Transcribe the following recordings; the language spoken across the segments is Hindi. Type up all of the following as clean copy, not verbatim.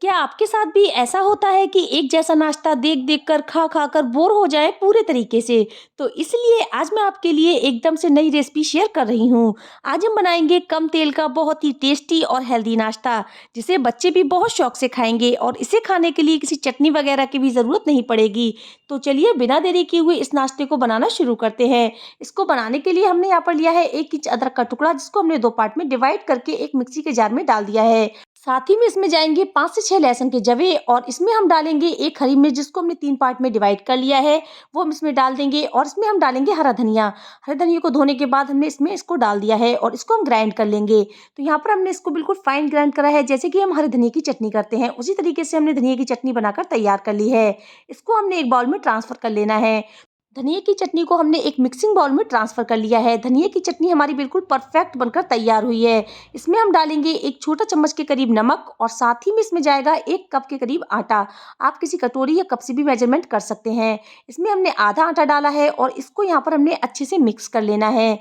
क्या आपके साथ भी ऐसा होता है कि एक जैसा नाश्ता देख-देख कर, खा-खा कर बोर हो जाएँ पूरे तरीके से? तो इसलिए आज मैं आपके लिए एकदम से नई रेसिपी शेयर कर रही हूँ। आज हम बनाएँगे कम तेल का बहुत ही टेस्टी और हेल्दी नाश्ता, जिसे बच्चे भी बहुत शौक से खाएँगे और इसे खाने के लिए किसी चटनी वगैरह की भी ज़रूरत नहीं पड़ेगी। तो चलिए बिना देरी किए हुए इस नाश्ते को बनाना शुरू करते हैं। इसको बनाने के लिए हमने यहाँ पर लिया है 1 इंच अदरक का टुकड़ा, जिसको हमने 2 पार्ट में डिवाइड करके एक मिक्सी के जार में डाल दिया है। साथ ही में इसमें जाएँगे 5 से 6 लहसुन के जवे और इसमें हम डालेंगे 1 हरी मिर्च, जिसको हमने 3 पार्ट में डिवाइड कर लिया है, वो हम इसमें डाल देंगे और इसमें हम डालेंगे हरा धनिया। हरे धनिये को धोने के बाद हमने इसमें इसको डाल दिया है और इसको हम ग्राइंड कर लेंगे। तो यहाँ पर हमने इसको बिल्कुल फाइन ग्राइंड करा है, जैसे कि हम हरे धनिये की चटनी करते हैं, उसी तरीके से हमने धनिये की चटनी बनाकर तैयार कर ली है। इसको हमने एक बाउल में ट्रांसफर कर लेना है। धनिये की चटनी को हमने एक मिक्सिंग बाउल में ट्रांसफर कर लिया है। धनिये की चटनी हमारी बिल्कुल परफेक्ट बनकर तैयार हुई है। इसमें हम डालेंगे 1 छोटा चम्मच के करीब नमक और साथ ही में इसमें जाएगा 1 कप के करीब आटा। आप किसी कटोरी या कप से भी मेजरमेंट कर सकते हैं। इसमें हमने आधा आटा डाला है और इसको यहाँ पर हमने अच्छे से मिक्स कर लेना है।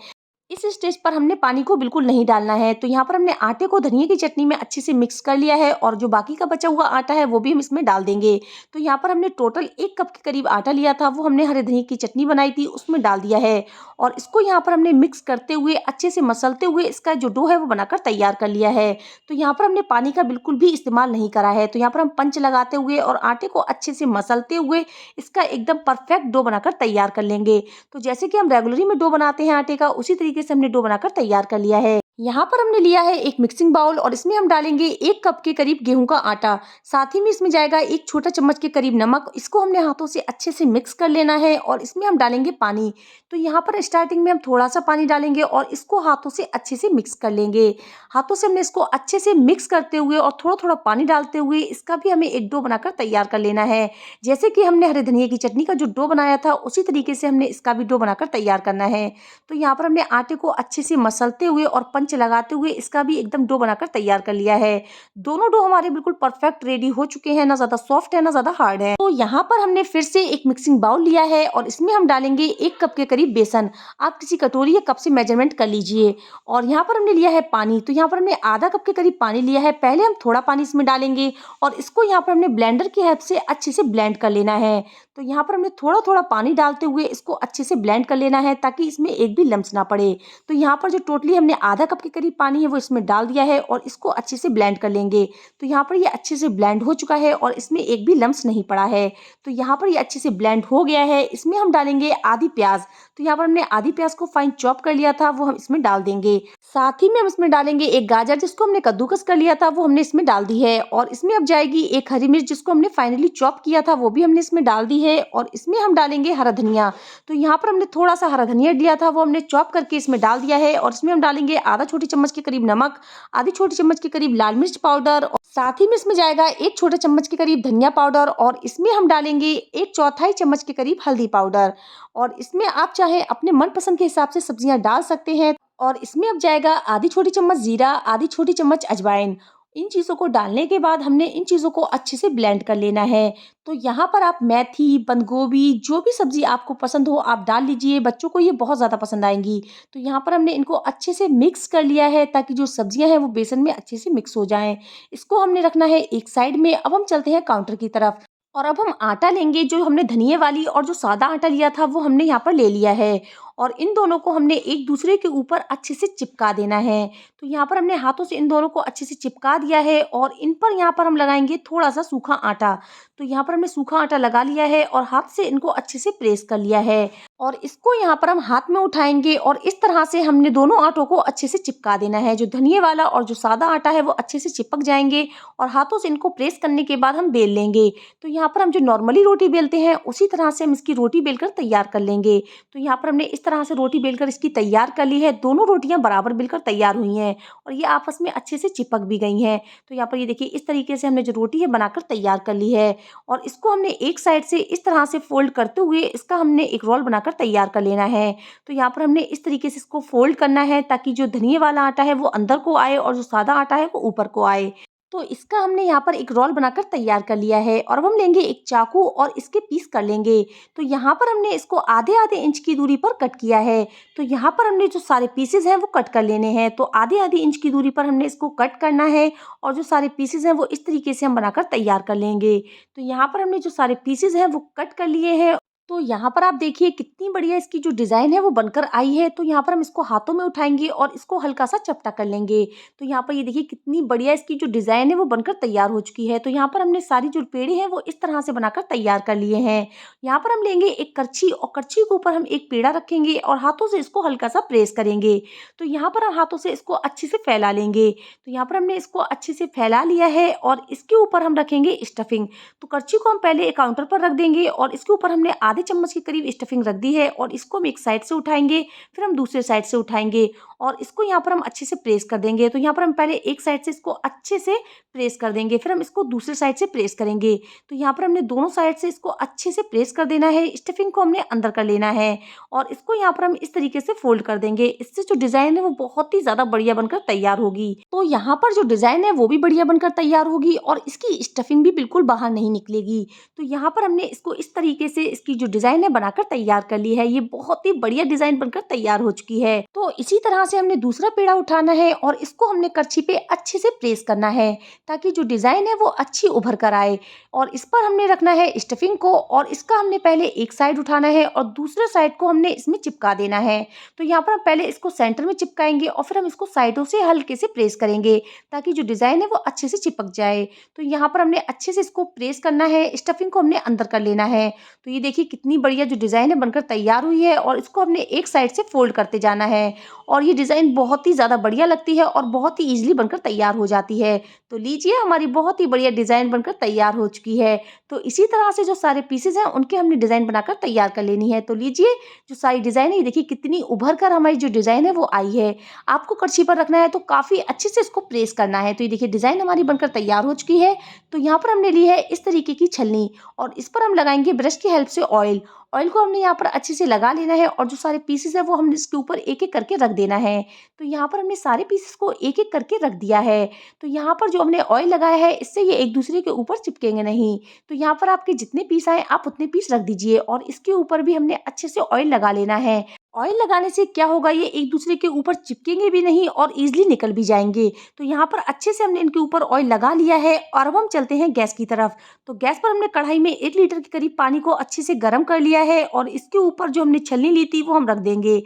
इस स्टेज पर हमने पानी को बिल्कुल नहीं डालना है। तो यहाँ पर हमने आटे को धनिये की चटनी में अच्छे से मिक्स कर लिया है और जो बाकी का बचा हुआ आटा है वो भी हम इसमें डाल देंगे। तो यहाँ पर हमने टोटल 1 कप के करीब आटा लिया था, वो हमने हरे धनिये की चटनी बनाई थी उसमें डाल दिया है और इसको यहाँ पर हमने मिक्स करते हुए अच्छे से मसलते हुए इसका जो डो है वो बनाकर तैयार कर लिया है। तो यहाँ पर हमने पानी का बिल्कुल भी इस्तेमाल नहीं करा है। तो यहाँ पर हम पंच लगाते हुए और आटे को अच्छे से मसलते हुए इसका एकदम परफेक्ट डो बनाकर तैयार कर लेंगे। तो जैसे कि हम रेगुलरली में डो बनाते हैं आटे का, उसी तरीके से हमने डो बनाकर तैयार कर लिया है। यहाँ पर हमने लिया है एक मिक्सिंग बाउल और इसमें हम डालेंगे 1 कप के करीब गेहूं का आटा। साथ ही में इसमें जाएगा 1 छोटा चम्मच के करीब नमक। इसको हमने हाथों से अच्छे से मिक्स कर लेना है और इसमें हम डालेंगे पानी। तो यहाँ पर स्टार्टिंग में हम थोड़ा सा पानी डालेंगे और इसको हाथों से अच्छे से मिक्स कर लेंगे। हाथों से हमने इसको अच्छे से मिक्स करते हुए और थोड़ा थोड़ा पानी डालते हुए इसका भी हमें एक डो बनाकर तैयार कर लेना है। जैसे कि हमने हरे धनिये की चटनी का जो डो बनाया था, उसी तरीके से हमने इसका भी डो बनाकर तैयार करना है। तो यहाँ पर हमने आटे को अच्छे से मसलते हुए और पंच लगाते हुए इसका भी एकदम डो बनाकर तैयार कर लिया है। दोनों डो हमारे बिल्कुल परफेक्ट रेडी हो चुके हैं, ना ज्यादा सॉफ्ट है ना ज्यादा हार्ड है। तो यहाँ पर हमने फिर से एक मिक्सिंग बाउल लिया है और इसमें हम डालेंगे 1 कप के करीब बेसन। आप किसी कटोरी या कप से मेजरमेंट कर लीजिए और यहाँ पर हमने लिया है पानी। तो यहाँ पर हमने आधा कप के करीब पानी लिया है। पहले हम थोड़ा पानी इसमें डालेंगे और इसको यहाँ पर हमने ब्लेंडर की हेल्प से अच्छे से ब्लेंड कर लेना है। तो यहाँ पर हमने थोड़ा थोड़ा पानी डालते हुए इसको अच्छे से ब्लेंड कर लेना है, ताकि इसमें एक भी लम्स ना पड़े। तो यहाँ पर जो टोटली हमने आधा कप के करीब पानी है वो इसमें डाल दिया है और इसको अच्छे से ब्लेंड कर लेंगे। तो यहाँ पर ये अच्छे से ब्लेंड हो चुका है और इसमें एक भी लम्स नहीं पड़ा है। तो यहाँ पर ये अच्छे से ब्लेंड हो गया है। इसमें हम डालेंगे आधी प्याज। तो यहाँ पर हमने आधी प्याज को फाइन चॉप कर लिया था, वो हम इसमें डाल देंगे। साथ ही में हम इसमें डालेंगे एक गाजर, जिसको हमने कद्दूकस कर लिया था, वो हमने इसमें डाल दी है और इसमें अब जाएगी एक हरी मिर्च, जिसको हमने फाइनली चॉप किया था, वो भी हमने इसमें डाल दी है और इसमें हम डालेंगे हरा धनिया। तो यहाँ पर हमने थोड़ा सा हरा धनिया लिया था, वो हमने चॉप करके इसमें डाल दिया है और इसमें हम डालेंगे आधा छोटी चम्मच के करीब नमक, आधी छोटी चम्मच के करीब लाल मिर्च पाउडर और साथ ही में इसमें जाएगा 1 छोटा चम्मच के करीब धनिया पाउडर और इसमें हम डालेंगे 1 चौथाई चम्मच के करीब हल्दी पाउडर और इसमें आप चाहे अपने मनपसंद के हिसाब से सब्जियां डाल सकते हैं। और इसमें अब जाएगा आधी छोटी चम्मच जीरा, आधी छोटी चम्मच अजवाइन। इन चीज़ों को डालने के बाद हमने इन चीज़ों को अच्छे से ब्लेंड कर लेना है। तो यहाँ पर आप मेथी, बंद गोभी, जो भी सब्जी आपको पसंद हो आप डाल लीजिए, बच्चों को ये बहुत ज़्यादा पसंद आएंगी। तो यहाँ पर हमने इनको अच्छे से मिक्स कर लिया है, ताकि जो सब्जियां हैं वो बेसन में अच्छे से मिक्स हो जाएं। इसको हमने रखना है एक साइड में। अब हम चलते हैं काउंटर की तरफ और अब हम आटा लेंगे। जो हमने धनिये वाली और जो सादा आटा लिया था वो हमने यहाँ पर ले लिया है और इन दोनों को हमने एक दूसरे के ऊपर अच्छे से चिपका देना है। तो यहाँ पर हमने हाथों से इन दोनों को अच्छे से चिपका दिया है और इन पर यहाँ पर हम लगाएंगे थोड़ा सा सूखा आटा। तो यहाँ पर हमने सूखा आटा लगा लिया है और हाथ से इनको अच्छे से प्रेस कर लिया है और इसको यहाँ पर हम हाथ में उठाएंगे और इस तरह से हमने दोनों आटों को अच्छे से चिपका देना है। जो धनिये वाला और जो सादा आटा है वो अच्छे से चिपक जाएंगे और हाथों से इनको प्रेस करने के बाद हम बेल लेंगे। तो यहाँ पर हम जो नॉर्मली रोटी बेलते हैं उसी तरह से हम इसकी रोटी बेलकर तैयार कर लेंगे। तो यहाँ पर हमने इस तरह से रोटी बेलकर इसकी तैयार कर ली है। दोनों रोटियां बराबर बेलकर तैयार हुई हैं और ये आपस में अच्छे से चिपक भी गई हैं। तो यहाँ पर ये देखिए, इस तरीके से हमने जो रोटी है बनाकर तैयार कर ली है और इसको हमने एक साइड से इस तरह से फोल्ड करते हुए इसका हमने एक रोल बनाकर तैयार कर लेना है। तो यहाँ पर हमने इस तरीके से इसको फोल्ड करना है, ताकि जो धनिये वाला आटा है वो अंदर को आए और जो सादा आटा है वो ऊपर को आए। तो इसका हमने यहाँ पर एक रोल बनाकर तैयार कर लिया है और अब हम लेंगे एक चाकू और इसके पीस कर लेंगे। तो यहाँ पर हमने इसको आधे-आधे इंच की दूरी पर कट किया है। तो यहाँ पर हमने जो सारे पीसेज़ हैं वो कट कर लेने हैं। तो आधे-आधे इंच की दूरी पर हमने इसको कट करना है और जो सारे पीसेज़ हैं वो इस तरीके से हम बनाकर तैयार कर लेंगे। तो यहाँ पर हमने जो सारे पीसेज़ हैं वो कट कर लिए हैं। तो यहाँ पर आप देखिए कितनी बढ़िया इसकी जो डिज़ाइन है वो बनकर आई है। तो यहाँ पर हम इसको हाथों में उठाएँगे और इसको हल्का-सा चपटा कर लेंगे। तो यहाँ पर ये देखिए कितनी बढ़िया इसकी जो डिज़ाइन है वो बनकर तैयार हो चुकी है। तो यहाँ पर हमने सारी जो पेड़े हैं वो इस तरह से बनाकर तैयार कर लिए हैं। यहाँ पर हम लेंगे एक करछी और करछी के ऊपर हम एक पेड़ा रखेंगे और हाथों से इसको हल्का-सा प्रेस करेंगे। तो यहाँ पर हम हाथों से इसको अच्छे से फैला लेंगे। तो यहाँ पर हमने इसको अच्छे से फैला लिया है और इसके ऊपर हम रखेंगे स्टफिंग। तो करछी को हम पहले एक काउंटर पर रख देंगे और इसके ऊपर हमने आधे चम्मच के करीब स्टफिंग रख दी है और इसको हम एक साइड से उठाएंगे, फिर हम दूसरे साइड से उठाएंगे और इसको यहाँ पर हम अच्छे से प्रेस कर देंगे। तो यहाँ पर हम पहले एक साइड से इसको अच्छे से प्रेस कर देंगे, फिर हम इसको दूसरे साइड से प्रेस करेंगे। तो यहाँ पर हमने दोनों साइड से इसको अच्छे से प्रेस कर देना है, स्टफिंग को हमने अंदर कर लेना है और इसको यहाँ पर हम इस तरीके से फोल्ड कर देंगे। इससे जो डिजाइन है वो बहुत ही ज्यादा बढ़िया बनकर तैयार होगी। तो यहाँ पर जो डिजाइन है वो भी बढ़िया बनकर तैयार होगी और इसकी स्टफिंग भी बिल्कुल बाहर नहीं निकलेगी। तो यहाँ पर हमने इसको इस तरीके से इसकी जो डिजाइन है बनाकर तैयार कर ली है। ये बहुत ही बढ़िया डिजाइन बनकर तैयार हो चुकी है। तो इसी तरह से हमने दूसरा पेड़ा उठाना है और इसको हमने करछी पे अच्छे से प्रेस करना है ताकि जो डिजाइन है वो अच्छी उभर कर आए और इस पर हमने रखना है स्टफिंग को और इसका हमने पहले एक साइड उठाना है और दूसरे साइड को हमने इसमें चिपका देना है। तो यहाँ पर हम पहले इसको सेंटर में चिपकाएंगे और फिर हम इसको साइडों से हल्के से प्रेस करेंगे ताकि जो डिजाइन है वो अच्छे से चिपक जाए। तो यहाँ पर हमने अच्छे से इसको प्रेस करना है, स्टफिंग को हमने अंदर कर लेना है। तो ये देखिए कितनी बढ़िया जो डिजाइन है बनकर तैयार हुई है और इसको हमने एक साइड से फोल्ड करते जाना है और ये डिजाइन बहुत ही ज्यादा बढ़िया लगती है और बहुत ही इजीली बनकर तैयार हो जाती है। तो लीजिए हमारी बहुत ही बढ़िया डिजाइन बनकर तैयार हो चुकी है। तो इसी तरह से जो सारे पीसेज हैं उनके हमने डिजाइन बनाकर तैयार कर लेनी है। तो लीजिए जो सारी डिजाइन है ये देखिए कितनी उभर कर हमारी जो डिजाइन है वो आई है। आपको करछी पर रखना है तो काफी अच्छे से इसको प्रेस करना है। तो ये देखिए डिजाइन हमारी बनकर तैयार हो चुकी है। तो यहाँ पर हमने ली है इस तरीके की छलनी और इस पर हम लगाएंगे ब्रश की हेल्प से ऑयल। ऑयल को हमने यहाँ पर अच्छे से लगा लेना है और जो सारे पीसेस है वो हमने इसके ऊपर एक एक करके रख देना है। तो यहाँ पर हमने सारे पीसेस को एक एक करके रख दिया है। तो यहाँ पर जो हमने ऑयल लगाया है इससे ये एक दूसरे के ऊपर चिपकेंगे नहीं। तो यहाँ पर आपके जितने पीस आए आप उतने पीस रख दीजिए और इसके ऊपर भी हमने अच्छे से ऑयल लगा लेना है। ऑयल लगाने से क्या होगा, ये एक दूसरे के ऊपर चिपकेंगे भी नहीं और इजीली निकल भी जाएंगे। तो यहाँ पर अच्छे से हमने इनके ऊपर ऑयल लगा लिया है और अब हम चलते हैं गैस की तरफ। तो गैस पर हमने कढ़ाई में 1 लीटर के करीब पानी को अच्छे से गर्म कर लिया है और इसके ऊपर जो हमने छलनी ली थी वो हम रख देंगे।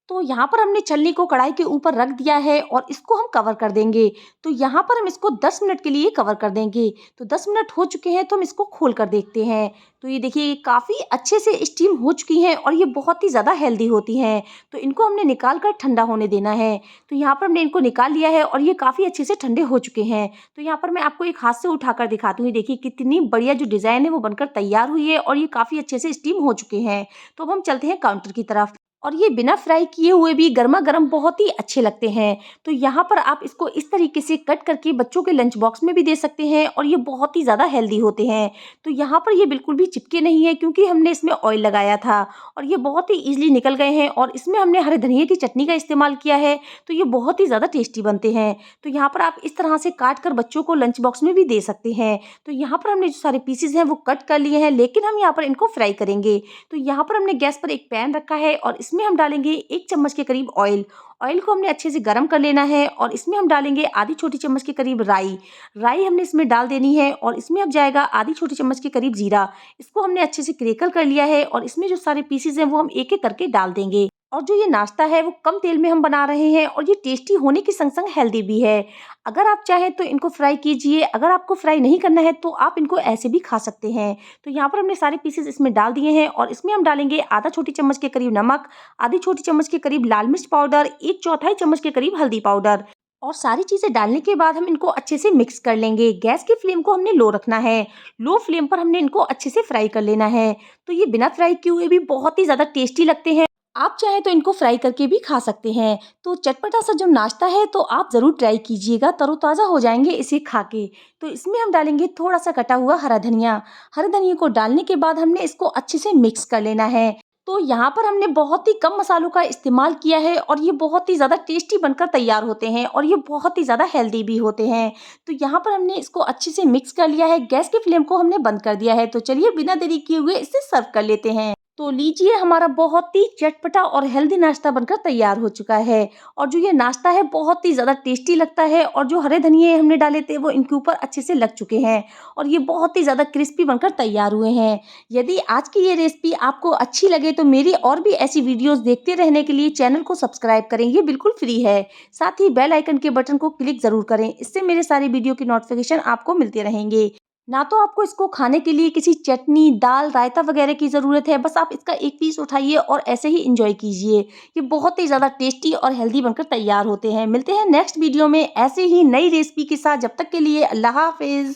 तो यहाँ पर हमने छलनी को कढ़ाई के ऊपर रख दिया है और इसको हम कवर कर देंगे। तो यहाँ पर हम इसको 10 मिनट के लिए कवर कर देंगे। तो 10 मिनट हो चुके हैं तो हम इसको खोल कर देखते हैं। तो ये देखिए ये काफ़ी अच्छे से स्टीम हो चुकी हैं और ये बहुत ही ज़्यादा हेल्दी होती हैं। तो इनको हमने निकाल कर ठंडा होने देना है। तो यहाँ पर हमने इनको निकाल लिया है और ये काफ़ी अच्छे से ठंडे हो चुके हैं। तो यहाँ पर मैं आपको एक हाथ से उठाकर दिखाती हूँ। देखिए कितनी बढ़िया जो डिज़ाइन है वो बनकर तैयार हुई है और ये काफ़ी अच्छे से स्टीम हो चुके हैं। तो अब हम चलते हैं काउंटर की तरफ और ये बिना फ्राई किए हुए भी गर्मा-गर्म बहुत ही अच्छे लगते हैं। तो यहाँ पर आप इसको इस तरीके से कट करके बच्चों के लंच बॉक्स में भी दे सकते हैं और ये बहुत ही ज़्यादा हेल्दी होते हैं। तो यहाँ पर ये बिल्कुल भी चिपके नहीं है क्योंकि हमने इसमें ऑयल लगाया था और ये बहुत ही ईज़िली निकल गए हैं और इसमें हमने हरे धनिये की चटनी का इस्तेमाल किया है। तो ये बहुत ही ज़्यादा टेस्टी बनते हैं। तो यहाँ पर आप इस तरह से काट कर बच्चों को लंच बॉक्स में भी दे सकते हैं। तो यहाँ पर हमने जो सारे पीसेज हैं वो कट कर लिए हैं लेकिन हम यहाँ पर इनको फ्राई करेंगे। तो यहाँ पर हमने गैस पर एक पैन रखा है और इसमें हम डालेंगे 1 चम्मच के करीब ऑयल। ऑयल को हमने अच्छे से गर्म कर लेना है और इसमें हम डालेंगे आधी छोटी चम्मच के करीब राई। राई हमने इसमें डाल देनी है और इसमें अब जाएगा आधी छोटी चम्मच के करीब जीरा। इसको हमने अच्छे से क्रैकल कर लिया है और इसमें जो सारे पीसेज हैं वो हम एक एक करके डाल देंगे। और जो ये नाश्ता है वो कम तेल में हम बना रहे हैं और ये टेस्टी होने के संग संग हेल्दी भी है। अगर आप चाहें तो इनको फ्राई कीजिए, अगर आपको फ्राई नहीं करना है तो आप इनको ऐसे भी खा सकते हैं। तो यहाँ पर हमने सारे पीसेस इसमें डाल दिए हैं और इसमें हम डालेंगे आधा छोटी चम्मच के करीब नमक, आधी छोटी चम्मच के करीब लाल मिर्च पाउडर, 1/4 चम्मच के करीब हल्दी पाउडर और सारी चीज़ें डालने के बाद हम इनको अच्छे से मिक्स कर लेंगे। गैस की फ्लेम को हमने लो रखना है। लो फ्लेम पर हमने इनको अच्छे से फ्राई कर लेना है। तो ये बिना फ्राई किए हुए भी बहुत ही ज़्यादा टेस्टी लगते हैं। आप चाहें तो इनको फ्राई करके भी खा सकते हैं। तो चटपटा सा जो नाश्ता है तो आप ज़रूर ट्राई कीजिएगा, तरोताज़ा हो जाएंगे इसे खा के। तो इसमें हम डालेंगे थोड़ा सा कटा हुआ हरा धनिया। हरे धनिया को डालने के बाद हमने इसको अच्छे से मिक्स कर लेना है। तो यहाँ पर हमने बहुत ही कम मसालों का इस्तेमाल किया है और ये बहुत ही ज़्यादा टेस्टी बनकर तैयार होते हैं और ये बहुत ही ज़्यादा हेल्दी भी होते हैं। तो यहाँ पर हमने इसको अच्छे से मिक्स कर लिया है, गैस की फ्लेम को हमने बंद कर दिया है। तो चलिए बिना देरी किए हुए इसे सर्व कर लेते हैं। तो लीजिए, हमारा बहुत ही चटपटा और हेल्दी नाश्ता बनकर तैयार हो चुका है। और जो ये नाश्ता है बहुत ही ज़्यादा टेस्टी लगता है और जो हरे धनिये हमने डाले थे वो इनके ऊपर अच्छे से लग चुके हैं और ये बहुत ही ज़्यादा क्रिस्पी बनकर तैयार हुए हैं। यदि आज की ये रेसिपी आपको अच्छी लगे तो मेरी और भी ऐसी वीडियोस देखते रहने के लिए चैनल को सब्सक्राइब करें, ये बिल्कुल फ्री है। साथ ही बेल आइकन के बटन को क्लिक ज़रूर करें, इससे मेरे सारे वीडियो की नोटिफिकेशन आपको मिलते रहेंगे। ना तो आपको इसको खाने के लिए किसी चटनी, दाल, रायता वगैरह की ज़रूरत है, बस आप इसका एक पीस उठाइए और ऐसे ही एंजॉय कीजिए। ये बहुत ही ज़्यादा टेस्टी और हेल्दी बनकर तैयार होते हैं। मिलते हैं नेक्स्ट वीडियो में ऐसे ही नई रेसिपी के साथ, जब तक के लिए अल्लाह हाफ़िज़।